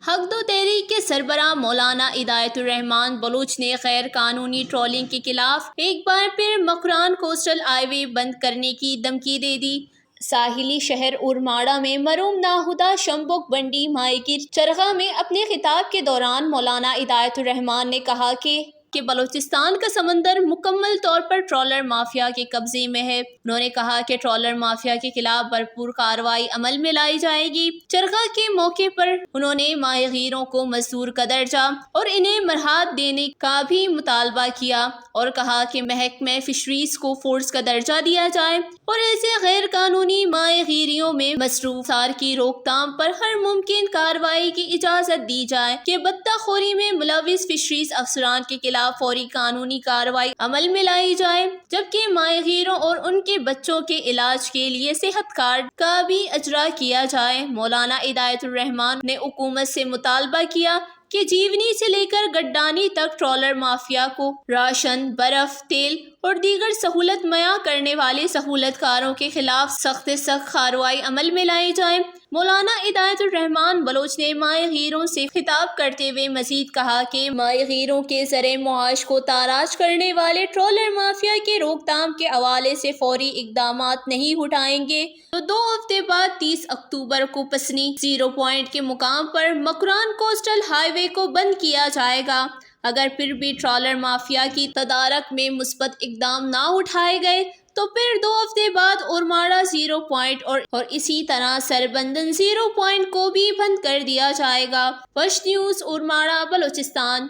حق و تحریک کے سربراہ مولانا ہدایت الرحمان بلوچ نے غیر قانونی ٹرولنگ کے خلاف ایک بار پھر مکران کوسٹل ہائی وے بند کرنے کی دھمکی دے دی۔ ساحلی شہر اورماڑہ میں مرحوم ناہدہ شمبھوک بنڈی ماہی گیر چرخہ میں اپنے خطاب کے دوران مولانا ہدایت الرحمان نے کہا کہ بلوچستان کا سمندر مکمل طور پر ٹرالر مافیا کے قبضے میں ہے۔ انہوں نے کہا کہ ٹرالر مافیا کے خلاف بھرپور کارروائی عمل میں لائی جائے گی۔ چرخہ کے موقع پر انہوں نے ماہی گیروں کو مزدور کا درجہ اور انہیں مراحت دینے کا بھی مطالبہ کیا اور کہا کہ محکمہ فشریز کو فورس کا درجہ دیا جائے اور ایسے غیر قانونی ماہی گیریوں میں مصروف افراد کی روک تھام پر ہر ممکن کارروائی کی اجازت دی جائے کہ غدہ خوری میں ملوث فشریز افسران کے خلاف فوری قانونی کارروائی عمل میں لائی جائے، جبکہ ماہی گیروں اور ان کے بچوں کے علاج کے لیے صحت کارڈ کا بھی اجرا کیا جائے۔ مولانا ہدایت الرحمان نے حکومت سے مطالبہ کیا کہ جیونی سے لے کر گڈانی تک ٹرالر مافیا کو راشن، برف، تیل اور دیگر سہولت مہیا کرنے والے سہولت کاروں کے خلاف سخت سے سخت کارروائی عمل میں لائی جائے۔ مولانا ہدایت الرحمان بلوچ نے ماہی گیروں سے خطاب کرتے ہوئے مزید کہا کہ ماہی گیروں کے ذرائع معاش کو تاراج کرنے والے ٹرالر مافیا کی روک تھام کے حوالے سے فوری اقدامات نہیں اٹھائیں گے تو 2 ہفتے بعد 30 اکتوبر کو پسنی زیرو پوائنٹ کے مقام پر مکران کوسٹل ہائی وے کو بند کیا جائے گا۔ اگر پھر بھی ٹرالر مافیا کی تدارک میں مثبت اقدام نہ اٹھائے گئے تو پھر 2 ہفتے بعد اورماڑہ زیرو پوائنٹ اور اسی طرح سربندن زیرو پوائنٹ کو بھی بند کر دیا جائے گا۔ First news Ormara Balochistan.